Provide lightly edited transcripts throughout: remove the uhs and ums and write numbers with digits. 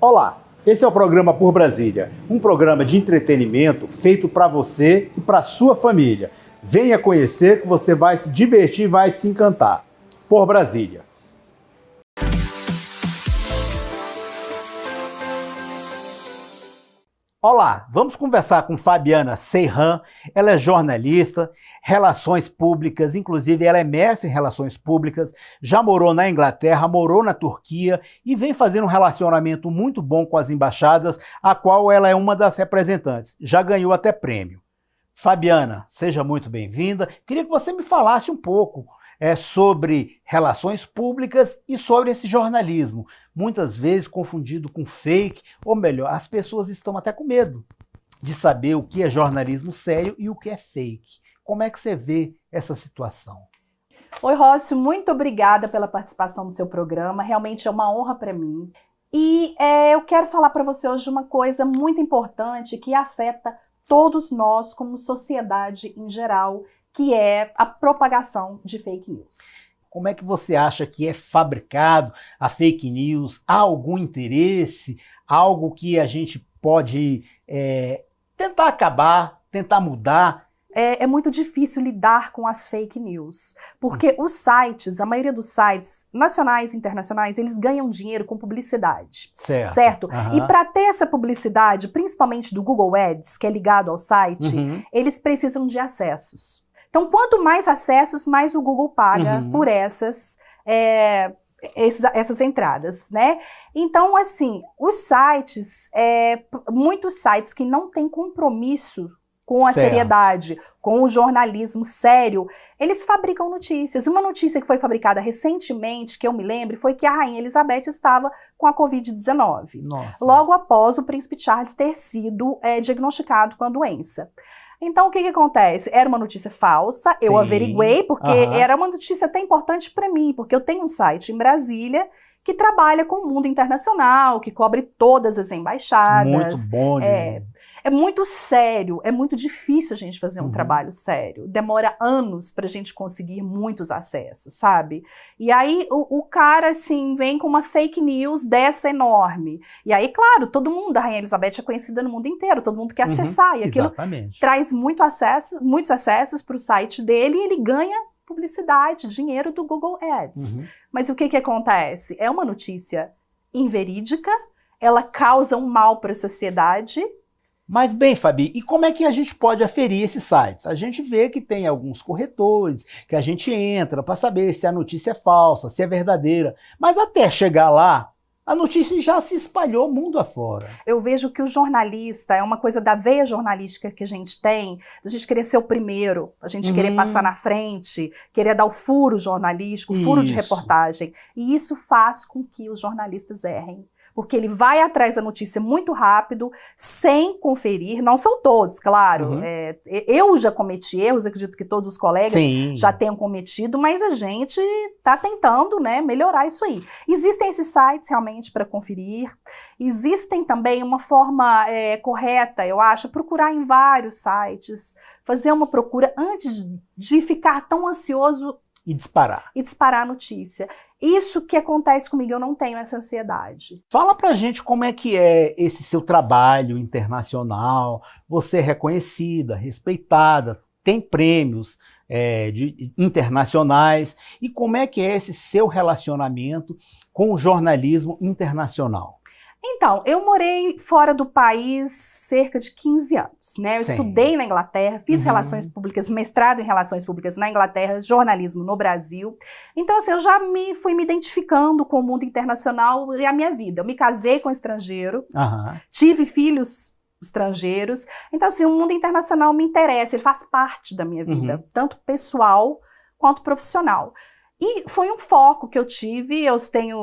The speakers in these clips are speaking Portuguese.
Olá, esse é o programa Por Brasília, um programa de entretenimento feito para você e para sua família. Venha conhecer que você vai se divertir e vai se encantar. Por Brasília. Olá, vamos conversar com Fabiana Seyhan. Ela é jornalista, relações públicas, inclusive ela é mestre em relações públicas, já morou na Inglaterra, morou na Turquia e vem fazendo um relacionamento muito bom com as embaixadas, a qual ela é uma das representantes. Já ganhou até prêmio. Fabiana, seja muito bem-vinda. Queria que você me falasse um pouco sobre relações públicas e sobre esse jornalismo, muitas vezes confundido com fake, ou melhor, as pessoas estão até com medo de saber o que é jornalismo sério e o que é fake. Como é que você vê essa situação? Oi, Rócio, muito obrigada pela participação no seu programa, realmente é uma honra para mim. E eu quero falar para você hoje uma coisa muito importante que afeta todos nós como sociedade em geral, que é a propagação de fake news. Como é que você acha que é fabricado a fake news? Há algum interesse? Algo que a gente pode tentar acabar, tentar mudar? É muito difícil lidar com as fake news, porque os sites, a maioria dos sites nacionais e internacionais, eles ganham dinheiro com publicidade, certo? Uhum. E para ter essa publicidade, principalmente do Google Ads, que é ligado ao site, eles precisam de acessos. Então, quanto mais acessos, mais o Google paga por essas entradas, né? Então, assim, os sites, muitos sites que não têm compromisso com a seriedade, com o jornalismo sério, eles fabricam notícias. Uma notícia que foi fabricada recentemente, que eu me lembro, foi que a Rainha Elizabeth estava com a Covid-19. Logo após o Príncipe Charles ter sido diagnosticado com a doença. Então, o que acontece? Era uma notícia falsa, eu averiguei, porque era uma notícia até importante para mim, porque eu tenho um site em Brasília que trabalha com o mundo internacional, que cobre todas as embaixadas. Muito bom, É muito sério, é muito difícil a gente fazer um trabalho sério. Demora anos pra gente conseguir muitos acessos, sabe? E aí o cara, assim, vem com uma fake news dessa enorme. E aí, claro, todo mundo, a Rainha Elizabeth é conhecida no mundo inteiro, todo mundo quer acessar. E aquilo traz muitos acessos pro site dele e ele ganha publicidade, dinheiro do Google Ads. Mas o que acontece? É uma notícia inverídica, ela causa um mal para a sociedade. Mas bem, Fabi, e como é que a gente pode aferir esses sites? A gente vê que tem alguns corretores, que a gente entra para saber se a notícia é falsa, se é verdadeira. Mas até chegar lá, a notícia já se espalhou mundo afora. Eu vejo que o jornalista é uma coisa da veia jornalística que a gente tem, a gente querer ser o primeiro, a gente querer passar na frente, querer dar o furo jornalístico, o furo de reportagem. E isso faz com que os jornalistas errem. Porque ele vai atrás da notícia muito rápido, sem conferir, não são todos, claro. Eu já cometi erros, acredito que todos os colegas já tenham cometido, mas a gente está tentando, né, melhorar isso aí. Existem esses sites realmente para conferir, existem também uma forma correta, eu acho, procurar em vários sites, fazer uma procura antes de ficar tão ansioso e disparar. E disparar a notícia. Isso que acontece comigo, eu não tenho essa ansiedade. Fala pra gente como é que é esse seu trabalho internacional. Você é reconhecida, respeitada, tem prêmios internacionais. E como é que é esse seu relacionamento com o jornalismo internacional? Então, eu morei fora do país cerca de 15 anos, né? Eu estudei na Inglaterra, fiz relações públicas, mestrado em relações públicas na Inglaterra, jornalismo no Brasil. Então, assim, eu já fui me identificando com o mundo internacional e a minha vida. Eu me casei com um estrangeiro, tive filhos estrangeiros. Então, assim, o mundo internacional me interessa, ele faz parte da minha vida, tanto pessoal quanto profissional. E foi um foco que eu tive, eu tenho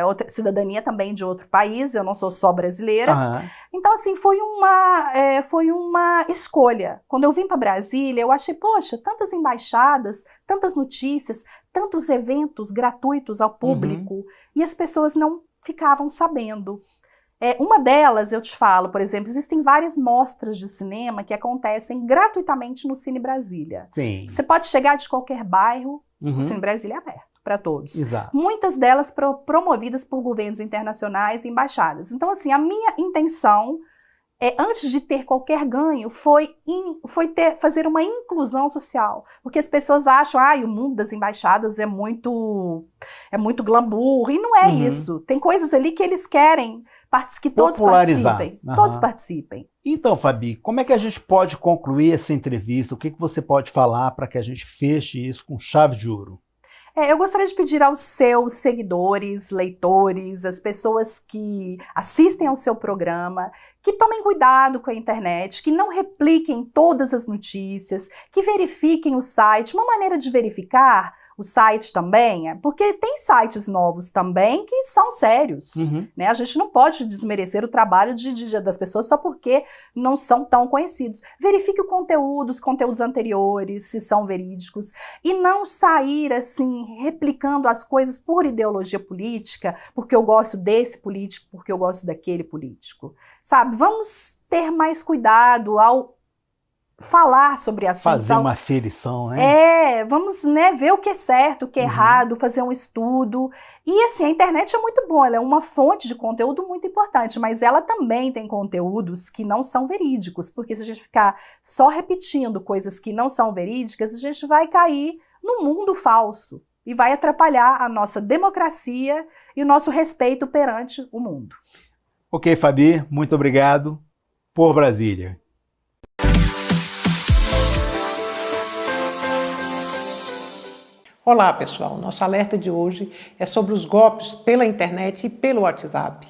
outra cidadania também de outro país, eu não sou só brasileira. Então, assim, foi uma escolha. Quando eu vim para Brasília, eu achei, poxa, tantas embaixadas, tantas notícias, tantos eventos gratuitos ao público, e as pessoas não ficavam sabendo. Uma delas, eu te falo, por exemplo, existem várias mostras de cinema que acontecem gratuitamente no Cine Brasília. Você pode chegar de qualquer bairro, o Cine Brasília é aberto para todos. Exato. Muitas delas promovidas por governos internacionais e embaixadas. Então, assim, a minha intenção, antes de ter qualquer ganho, foi fazer uma inclusão social. Porque as pessoas acham, o mundo das embaixadas é muito glamour, e não é isso. Tem coisas ali que eles querem que todos participem. Todos participem. Então, Fabi, como é que a gente pode concluir essa entrevista? O que você pode falar para que a gente feche isso com chave de ouro? Eu gostaria de pedir aos seus seguidores, leitores, as pessoas que assistem ao seu programa, que tomem cuidado com a internet, que não repliquem todas as notícias, que verifiquem o site. Uma maneira de verificar o site também porque tem sites novos também que são sérios, né? A gente não pode desmerecer o trabalho das pessoas só porque não são tão conhecidos. Verifique os conteúdos anteriores, se são verídicos, e não sair assim, replicando as coisas por ideologia política, porque eu gosto desse político, porque eu gosto daquele político. Sabe, vamos ter mais cuidado ao falar sobre assuntos. Fazer uma aferição, né? Vamos, ver o que é certo, o que é errado, fazer um estudo. E assim, a internet é muito boa, ela é uma fonte de conteúdo muito importante, mas ela também tem conteúdos que não são verídicos, porque se a gente ficar só repetindo coisas que não são verídicas, a gente vai cair no mundo falso e vai atrapalhar a nossa democracia e o nosso respeito perante o mundo. Ok, Fabi, muito obrigado. Por Brasília. Olá, pessoal. Nosso alerta de hoje é sobre os golpes pela internet e pelo WhatsApp.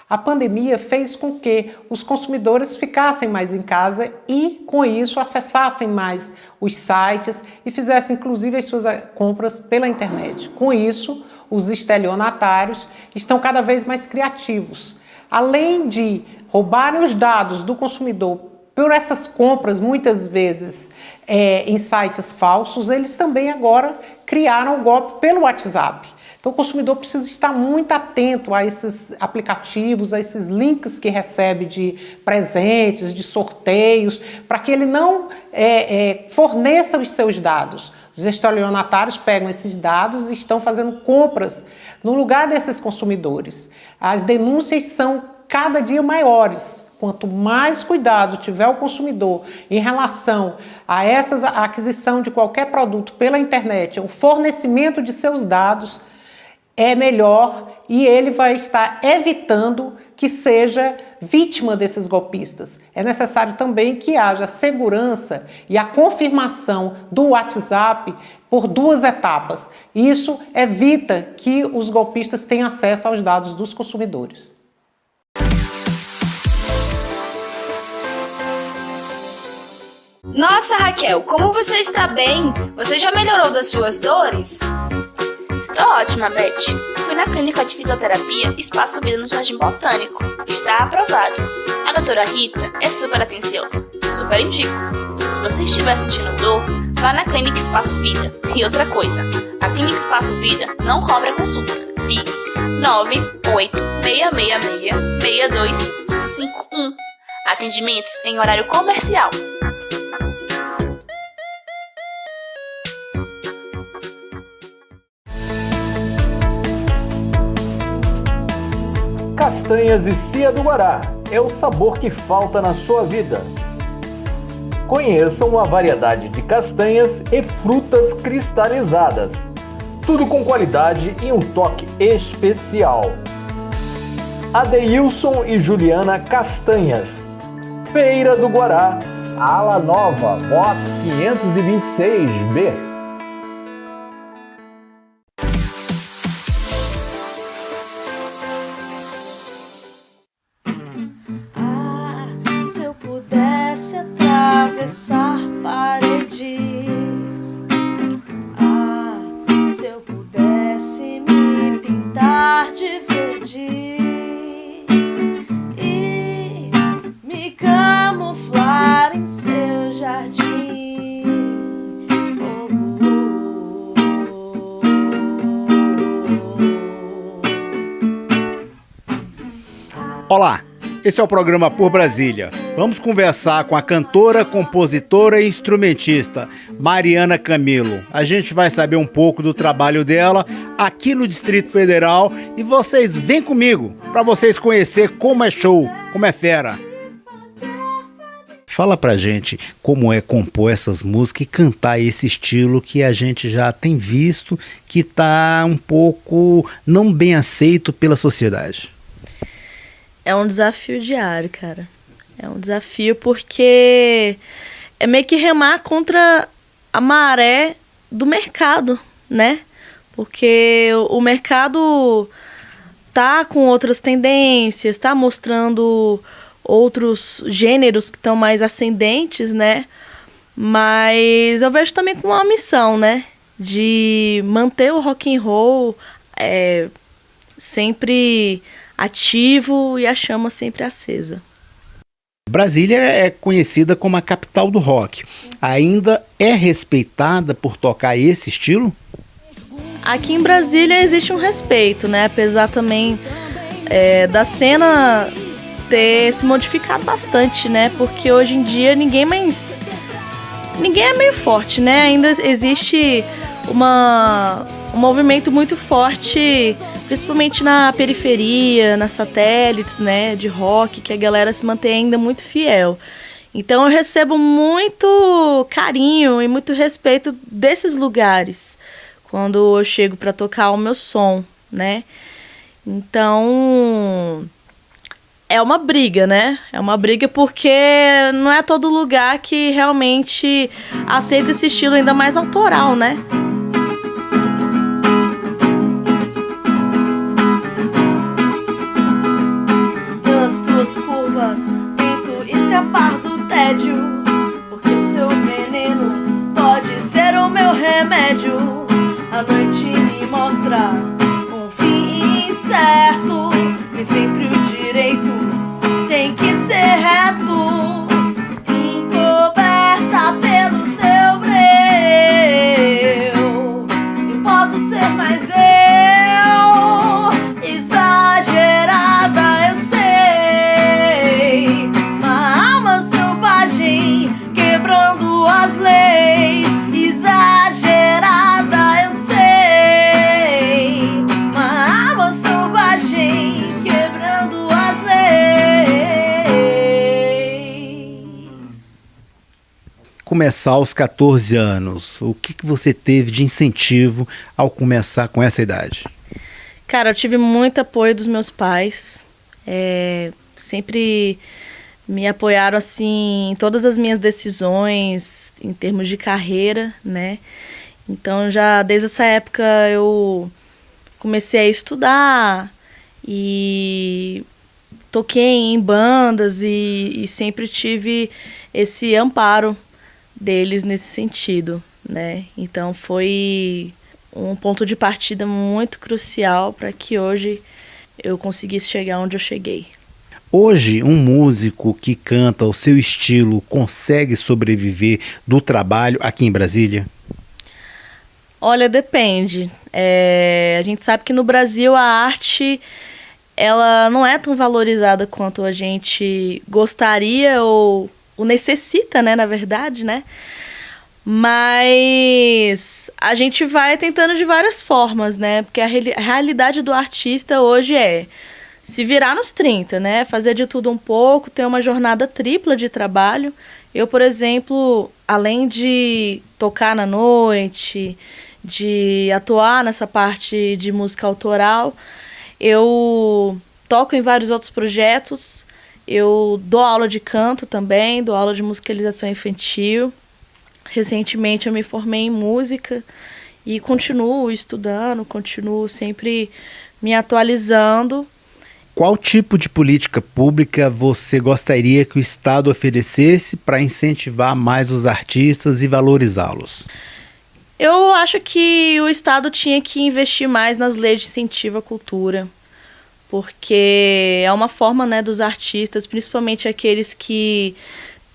A pandemia fez com que os consumidores ficassem mais em casa e, com isso, acessassem mais os sites e fizessem, inclusive, as suas compras pela internet. Com isso, os estelionatários estão cada vez mais criativos. Além de roubarem os dados do consumidor por essas compras, muitas vezes, em sites falsos, eles também agora criaram o golpe pelo WhatsApp. Então o consumidor precisa estar muito atento a esses aplicativos, a esses links que recebe de presentes, de sorteios, para que ele não forneça os seus dados. Os estelionatários pegam esses dados e estão fazendo compras no lugar desses consumidores. As denúncias são cada dia maiores. Quanto mais cuidado tiver o consumidor em relação a a aquisição de qualquer produto pela internet, o fornecimento de seus dados, é melhor e ele vai estar evitando que seja vítima desses golpistas. É necessário também que haja segurança e a confirmação do WhatsApp por 2 etapas. Isso evita que os golpistas tenham acesso aos dados dos consumidores. Nossa, Raquel, como você está bem? Você já melhorou das suas dores? Estou ótima, Beth. Fui na clínica de fisioterapia Espaço Vida no Jardim Botânico. Está aprovado. A doutora Rita é super atenciosa. Super indico. Se você estiver sentindo dor, vá na clínica Espaço Vida. E outra coisa, a clínica Espaço Vida não cobra consulta. Ligue 98666-6251. Atendimentos em horário comercial. Castanhas e Cia do Guará é o sabor que falta na sua vida. Conheçam uma variedade de castanhas e frutas cristalizadas. Tudo com qualidade e um toque especial. Adeilson e Juliana Castanhas. Feira do Guará. Ala Nova, box 526B. Atravessar paredes. Se eu pudesse me pintar de verde e me camuflar em seu jardim. Olá, esse é o programa Por Brasília. Vamos conversar com a cantora, compositora e instrumentista Mariana Camilo. A gente vai saber um pouco do trabalho dela aqui no Distrito Federal e vocês vêm comigo para vocês conhecer como é show, como é fera. Fala pra gente como é compor essas músicas e cantar esse estilo que a gente já tem visto que tá um pouco não bem aceito pela sociedade. É um desafio diário, cara. É um desafio porque é meio que remar contra a maré do mercado, né? Porque o mercado tá com outras tendências, tá mostrando outros gêneros que estão mais ascendentes, né? Mas eu vejo também com uma missão, né? De manter o rock and roll sempre ativo e a chama sempre acesa. Brasília é conhecida como a capital do rock. Ainda é respeitada por tocar esse estilo? Aqui em Brasília existe um respeito, né? Apesar também da cena ter se modificado bastante, né? Porque hoje em dia ninguém é meio forte, né? Ainda existe um movimento muito forte, principalmente na periferia, nas satélites, né? De rock, que a galera se mantém ainda muito fiel. Então eu recebo muito carinho e muito respeito desses lugares quando eu chego para tocar o meu som, né? Então é uma briga, né? É uma briga porque não é todo lugar que realmente aceita esse estilo ainda mais autoral, né? Pelas tuas curvas, tento escapar do tédio, porque seu veneno pode ser o meu remédio. A noite me mostra um fim incerto, nem sempre o direito tem que ser reto, encoberta pelo teu breu. Eu posso ser mais eu, exagerada eu sei, uma alma selvagem quebrando as leis, exagerada eu sei, uma alma selvagem quebrando as leis. Começar aos 14 anos, o que você teve de incentivo ao começar com essa idade? Cara, eu tive muito apoio dos meus pais. Sempre me apoiaram assim em todas as minhas decisões em termos de carreira, né? Então já desde essa época eu comecei a estudar e toquei em bandas e sempre tive esse amparo deles nesse sentido, né? Então foi um ponto de partida muito crucial para que hoje eu conseguisse chegar onde eu cheguei. Hoje, um músico que canta o seu estilo consegue sobreviver do trabalho aqui em Brasília? Olha, depende. A gente sabe que no Brasil a arte ela não é tão valorizada quanto a gente gostaria ou necessita, né, na verdade, né? Mas a gente vai tentando de várias formas, né? Porque a realidade do artista hoje é se virar nos 30, né? Fazer de tudo um pouco, ter uma jornada tripla de trabalho. Eu, por exemplo, além de tocar na noite, de atuar nessa parte de música autoral, eu toco em vários outros projetos. Eu dou aula de canto também, dou aula de musicalização infantil. Recentemente eu me formei em música e continuo estudando, continuo sempre me atualizando. Qual tipo de política pública você gostaria que o Estado oferecesse para incentivar mais os artistas e valorizá-los? Eu acho que o Estado tinha que investir mais nas leis de incentivo à cultura, porque é uma forma, né, dos artistas, principalmente aqueles que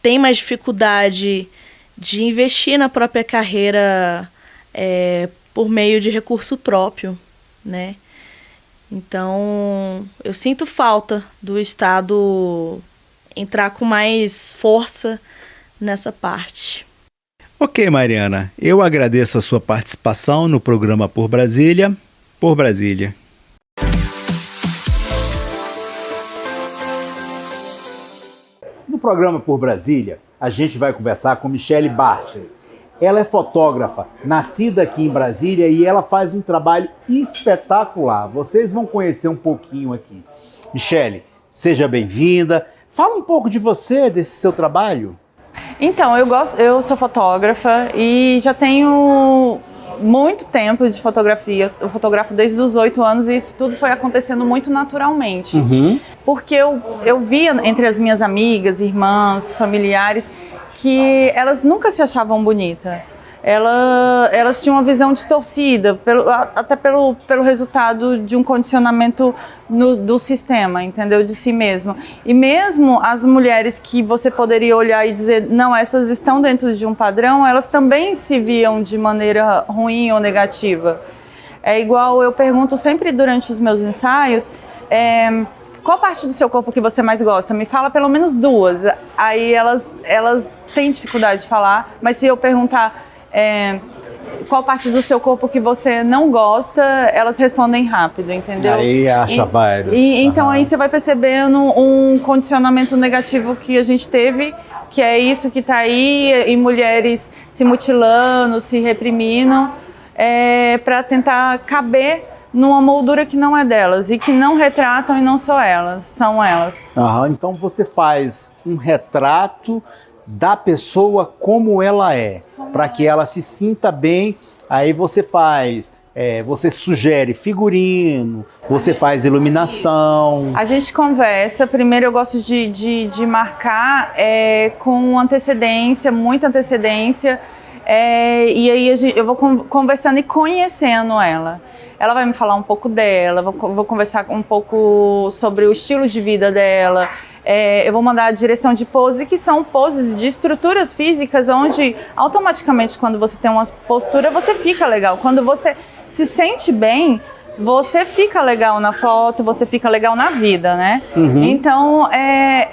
têm mais dificuldade de investir na própria carreira por meio de recurso próprio, né? Então, eu sinto falta do Estado entrar com mais força nessa parte. Ok, Mariana, eu agradeço a sua participação no programa Por Brasília. Por Brasília. No programa Por Brasília, a gente vai conversar com Michele Bartoli. Ela é fotógrafa, nascida aqui em Brasília, e ela faz um trabalho espetacular. Vocês vão conhecer um pouquinho aqui. Michele, seja bem-vinda. Fala um pouco de você, desse seu trabalho. Então, eu sou fotógrafa e já tenho muito tempo de fotografia. Eu fotografo desde os 8 anos e isso tudo foi acontecendo muito naturalmente. Porque eu via entre as minhas amigas, irmãs, familiares, que elas nunca se achavam bonitas. Elas tinham uma visão distorcida, até pelo resultado de um condicionamento do sistema, entendeu? De si mesmo. E mesmo as mulheres que você poderia olhar e dizer, não, essas estão dentro de um padrão, elas também se viam de maneira ruim ou negativa. É igual, eu pergunto sempre durante os meus ensaios, qual parte do seu corpo que você mais gosta? Me fala pelo menos 2. Aí elas têm dificuldade de falar, mas se eu perguntar qual parte do seu corpo que você não gosta, elas respondem rápido, entendeu? Aí acha vários. Então aí você vai percebendo um condicionamento negativo que a gente teve, que é isso que tá aí, e mulheres se mutilando, se reprimindo, para tentar caber numa moldura que não é delas e que não retratam e não são elas. Então você faz um retrato da pessoa como ela é, para que ela se sinta bem. Aí você faz, você sugere figurino, você faz iluminação. A gente conversa, primeiro eu gosto de marcar com antecedência, muita antecedência, e aí eu vou conversando e conhecendo ela. Ela vai me falar um pouco dela, vou conversar um pouco sobre o estilo de vida dela. Eu vou mandar a direção de pose, que são poses de estruturas físicas, onde automaticamente quando você tem uma postura, você fica legal. Quando você se sente bem, você fica legal na foto, você fica legal na vida, né? Então,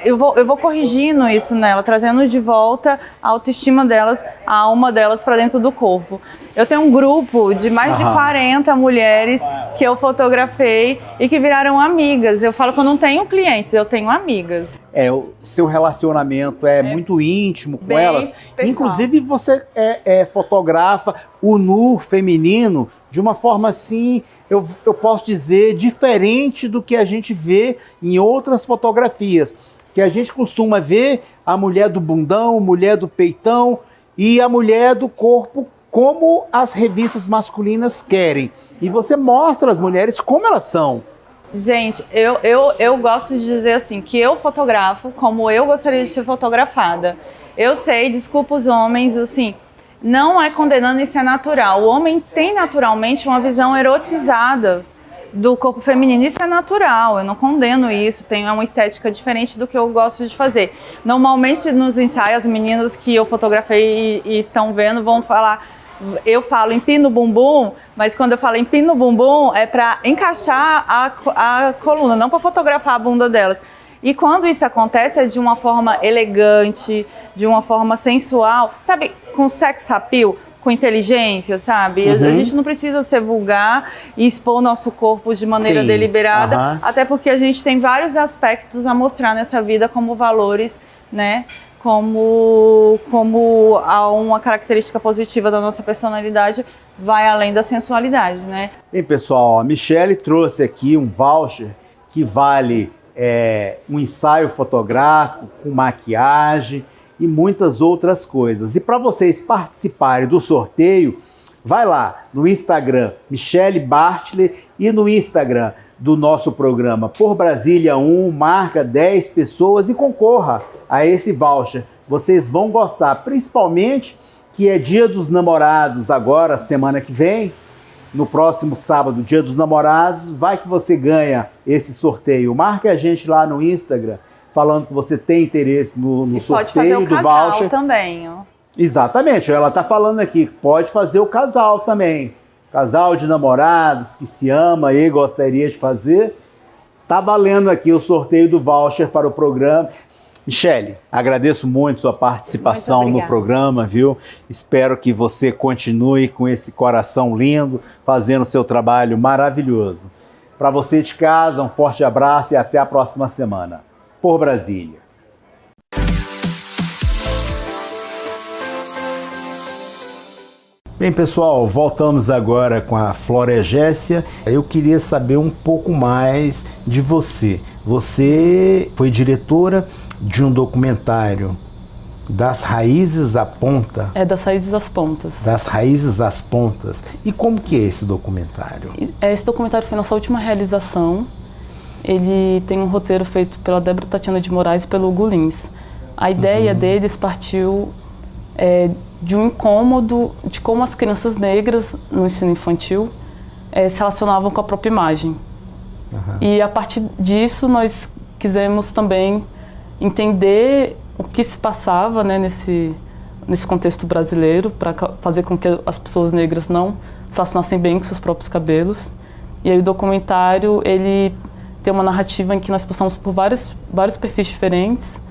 eu vou corrigindo isso nela, trazendo de volta a autoestima delas, a alma delas para dentro do corpo. Eu tenho um grupo de mais de 40 mulheres que eu fotografei e que viraram amigas. Eu falo que eu não tenho clientes, eu tenho amigas. O seu relacionamento é muito íntimo com elas. Pessoal. Inclusive você fotografa o nu feminino de uma forma assim, eu posso dizer, diferente do que a gente vê em outras fotografias. Que a gente costuma ver a mulher do bundão, a mulher do peitão e a mulher do corpo como as revistas masculinas querem. E você mostra as mulheres como elas são. Gente, eu gosto de dizer assim, que eu fotografo como eu gostaria de ser fotografada. Eu sei, desculpa os homens, assim, não é condenando, isso é natural. O homem tem naturalmente uma visão erotizada do corpo feminino, isso é natural, eu não condeno isso, tem uma estética diferente do que eu gosto de fazer. Normalmente nos ensaios, as meninas que eu fotografei e estão vendo vão falar, eu falo empina o bumbum, mas quando eu falo empina o bumbum é para encaixar a coluna, não para fotografar a bunda delas. E quando isso acontece é de uma forma elegante, de uma forma sensual, sabe, com sex appeal, com inteligência, sabe? A gente não precisa ser vulgar e expor o nosso corpo de maneira deliberada, até porque a gente tem vários aspectos a mostrar nessa vida como valores, né? Como uma característica positiva da nossa personalidade vai além da sensualidade, né? Bem, pessoal, a Michele trouxe aqui um voucher que vale um ensaio fotográfico com maquiagem e muitas outras coisas. E para vocês participarem do sorteio, vai lá no Instagram Michele Bartoli e no Instagram do nosso programa Por Brasília 1, marca 10 pessoas e concorra a esse voucher. Vocês vão gostar, principalmente que é Dia dos Namorados agora, semana que vem, no próximo sábado, Dia dos Namorados, vai que você ganha esse sorteio. Marque a gente lá no Instagram, falando que você tem interesse no sorteio do voucher. Pode fazer o casal também, ó. Exatamente, ela está falando aqui, pode fazer o casal também. Casal de namorados que se ama e gostaria de fazer. Tá valendo aqui o sorteio do voucher para o programa. Michele, agradeço muito sua participação no programa, viu? Espero que você continue com esse coração lindo, fazendo o seu trabalho maravilhoso. Para você de casa, um forte abraço e até a próxima semana. Por Brasília. Bem, pessoal, voltamos agora com a Flora Egésia. Eu queria saber um pouco mais de você. Você foi diretora de um documentário Das Raízes à Ponta. Das Raízes às Pontas. Das Raízes às Pontas. E como que é esse documentário? Esse documentário foi nossa última realização. Ele tem um roteiro feito pela Débora Tatiana de Moraes e pelo Hugo Lins. A ideia deles partiu de um incômodo de como as crianças negras no ensino infantil se relacionavam com a própria imagem. E a partir disso nós quisemos também entender o que se passava, né, nesse contexto brasileiro, para fazer com que as pessoas negras não se relacionassem bem com seus próprios cabelos. E aí o documentário ele tem uma narrativa em que nós passamos por vários perfis diferentes,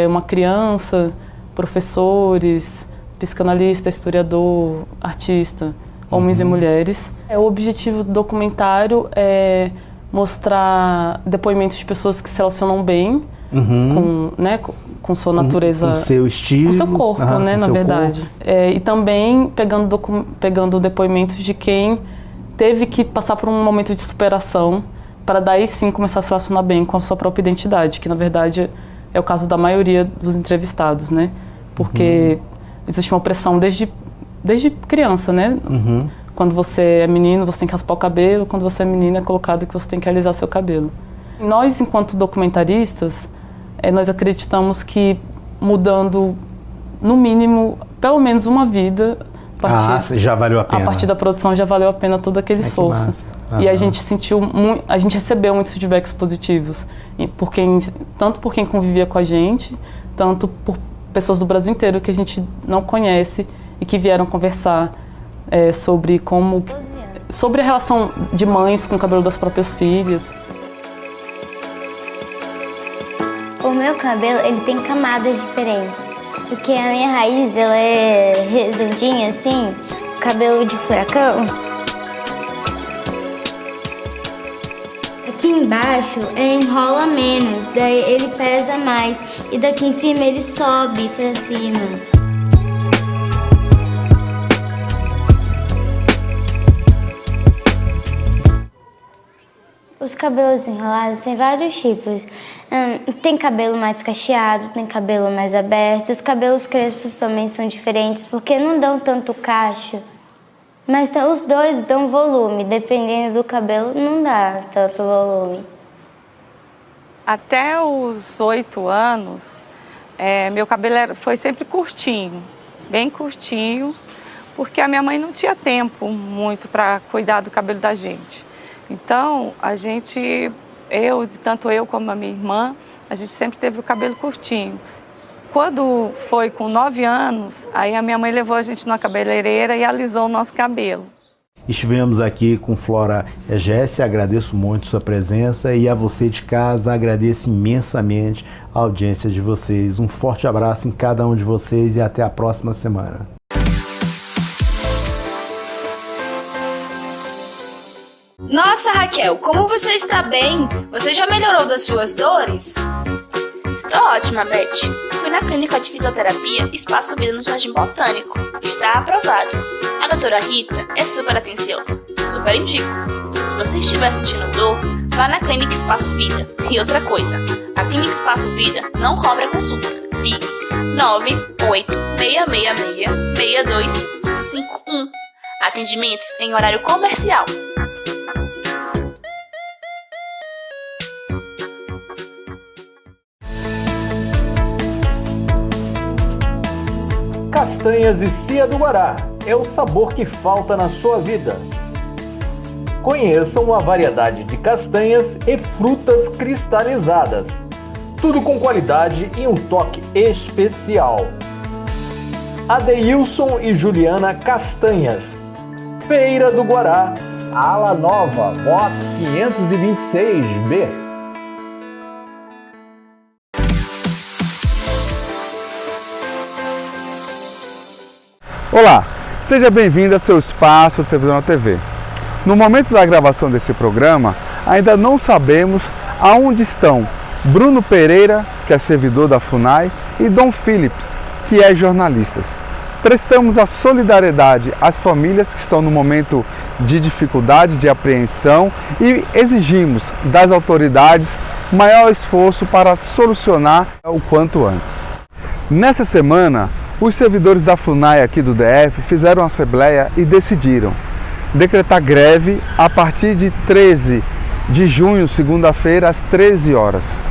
uma criança, professores, psicanalista, historiador, artista, homens e mulheres. O objetivo do documentário é mostrar depoimentos de pessoas que se relacionam bem com sua natureza, com seu estilo, com seu corpo, né, na verdade. E também pegando depoimentos de quem teve que passar por um momento de superação para daí sim começar a se relacionar bem com a sua própria identidade, que na verdade é o caso da maioria dos entrevistados, né? Porque existe uma opressão desde criança, né? Quando você é menino, você tem que raspar o cabelo. Quando você é menina, é colocado que você tem que alisar seu cabelo. Nós, enquanto documentaristas, nós acreditamos que mudando, no mínimo, pelo menos uma vida, já valeu a pena. A partir da produção já valeu a pena todo aquele esforço. E a gente a gente recebeu muitos feedbacks positivos, tanto por quem convivia com a gente, tanto por pessoas do Brasil inteiro que a gente não conhece e que vieram conversar sobre a relação de mães com o cabelo das próprias filhas. O meu cabelo, ele tem camadas diferentes, porque a minha raiz, ela é redondinha assim, cabelo de furacão. Aqui embaixo enrola menos, daí ele pesa mais, e daqui em cima ele sobe pra cima. Os cabelos enrolados tem vários tipos. Tem cabelo mais cacheado, tem cabelo mais aberto. Os cabelos crespos também são diferentes porque não dão tanto cacho. Mas os dois dão volume. Dependendo do cabelo, não dá tanto volume. Até os 8 anos, meu cabelo foi sempre curtinho, bem curtinho, porque a minha mãe não tinha tempo muito para cuidar do cabelo da gente. Então, tanto eu como a minha irmã, a gente sempre teve o cabelo curtinho. Quando foi com 9 anos, aí a minha mãe levou a gente numa cabeleireira e alisou o nosso cabelo. Estivemos aqui com Flora Egésia, agradeço muito sua presença e a você de casa, agradeço imensamente a audiência de vocês. Um forte abraço em cada um de vocês e até a próxima semana. Nossa, Raquel, como você está bem? Você já melhorou das suas dores? Estou ótima, Beth. Fui na clínica de fisioterapia Espaço Vida no Jardim Botânico. Está aprovado. A doutora Rita é super atenciosa. Super indico. Se você estiver sentindo dor, vá na clínica Espaço Vida. E outra coisa, a clínica Espaço Vida não cobra consulta. Ligue 98666-6251. Atendimentos em horário comercial. Castanhas e Cia do Guará é o sabor que falta na sua vida. Conheçam uma variedade de castanhas e frutas cristalizadas. Tudo com qualidade e um toque especial. Adeilson e Juliana Castanhas. Feira do Guará. Ala Nova, box 526B. Olá, seja bem-vindo ao seu espaço do Servidor na TV. No momento da gravação desse programa, ainda não sabemos aonde estão Bruno Pereira, que é servidor da FUNAI, e Dom Philips, que é jornalista. Prestamos a solidariedade às famílias que estão no momento de dificuldade, de apreensão e exigimos das autoridades maior esforço para solucionar o quanto antes. Nessa semana, os servidores da FUNAI aqui do DF fizeram uma assembleia e decidiram decretar greve a partir de 13 de junho, segunda-feira, às 13 horas,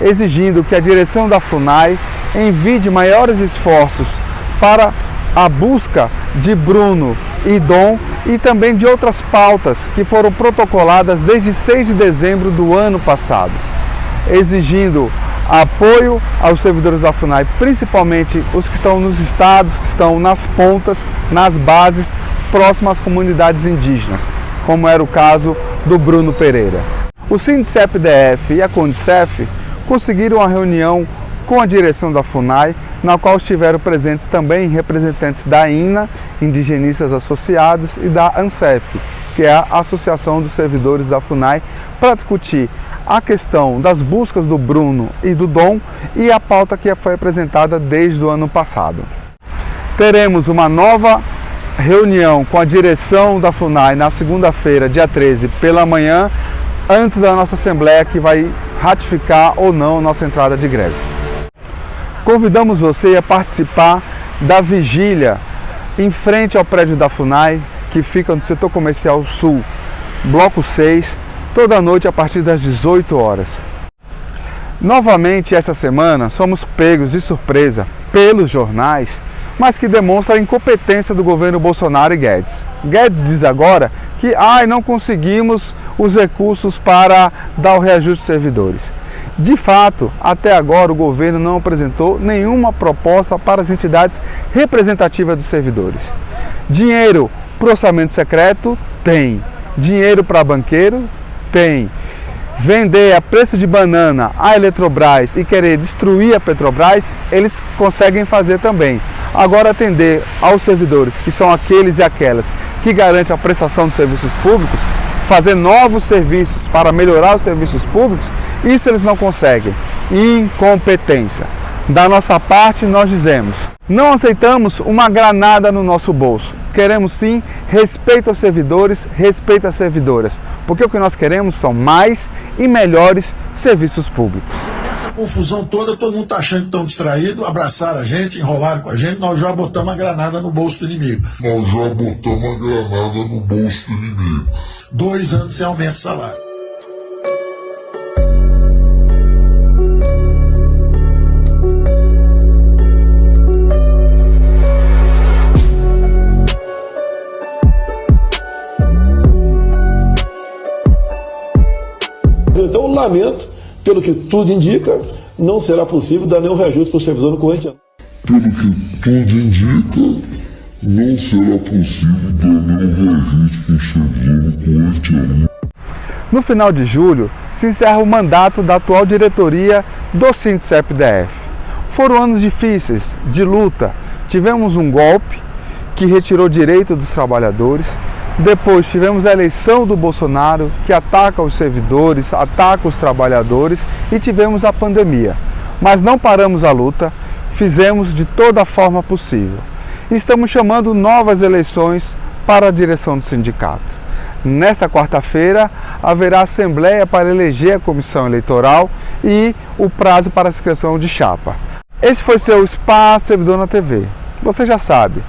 exigindo que a direção da FUNAI envie maiores esforços para a busca de Bruno e Dom e também de outras pautas que foram protocoladas desde 6 de dezembro do ano passado, exigindo apoio aos servidores da FUNAI, principalmente os que estão nos estados, que estão nas pontas, nas bases, próximas às comunidades indígenas, como era o caso do Bruno Pereira. O Sindicep-DF e a Condicef conseguiram uma reunião com a direção da FUNAI, na qual estiveram presentes também representantes da INA, Indigenistas Associados, e da ANSEF, que é a Associação dos Servidores da FUNAI, para discutir a questão das buscas do Bruno e do Dom e a pauta que foi apresentada desde o ano passado. Teremos uma nova reunião com a direção da FUNAI na segunda-feira, dia 13, pela manhã, antes da nossa assembleia que vai ratificar ou não nossa entrada de greve. Convidamos você a participar da vigília em frente ao prédio da FUNAI, que fica no setor comercial sul, bloco 6, toda noite a partir das 18 horas. Novamente, essa semana, somos pegos de surpresa pelos jornais, mas que demonstra a incompetência do governo Bolsonaro e Guedes. Guedes diz agora que não conseguimos os recursos para dar o reajuste dos servidores. De fato, até agora o governo não apresentou nenhuma proposta para as entidades representativas dos servidores. Dinheiro para o orçamento secreto? Tem. Dinheiro para banqueiro? Tem. Vender a preço de banana a Eletrobras e querer destruir a Petrobras, eles conseguem fazer também. Agora, atender aos servidores, que são aqueles e aquelas que garantem a prestação de serviços públicos, fazer novos serviços para melhorar os serviços públicos, isso eles não conseguem. Incompetência. Da nossa parte, nós dizemos: não aceitamos uma granada no nosso bolso. Queremos sim respeito aos servidores, respeito às servidoras, porque o que nós queremos são mais e melhores serviços públicos. Essa confusão toda, todo mundo está achando que estão distraídos, abraçaram a gente, enrolaram com a gente, nós já botamos a granada no bolso do inimigo. 2 anos sem aumento de salário. Então, eu lamento, pelo que tudo indica, não será possível dar nenhum reajuste para o servidor no corrente ano. Pelo que tudo indica, não será possível dar nenhum reajuste para o servidor no corrente ano. No final de julho, se encerra o mandato da atual diretoria do Sindicep-DF. Foram anos difíceis, de luta. Tivemos um golpe que retirou direito dos trabalhadores. Depois tivemos a eleição do Bolsonaro, que ataca os servidores, ataca os trabalhadores, e tivemos a pandemia. Mas não paramos a luta, fizemos de toda a forma possível. Estamos chamando novas eleições para a direção do sindicato. Nesta quarta-feira, haverá assembleia para eleger a comissão eleitoral e o prazo para a inscrição de chapa. Este foi seu Espaço Servidor na TV. Você já sabe,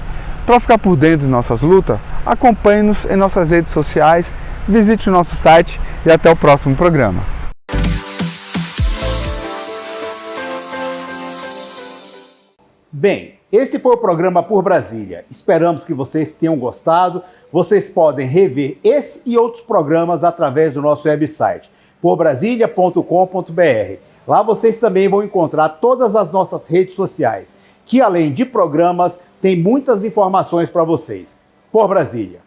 para ficar por dentro de nossas lutas, acompanhe-nos em nossas redes sociais, visite o nosso site e até o próximo programa. Bem, esse foi o programa Por Brasília. Esperamos que vocês tenham gostado. Vocês podem rever esse e outros programas através do nosso website, porbrasilia.com.br. Lá vocês também vão encontrar todas as nossas redes sociais, que além de programas, tem muitas informações para vocês. Por Brasília.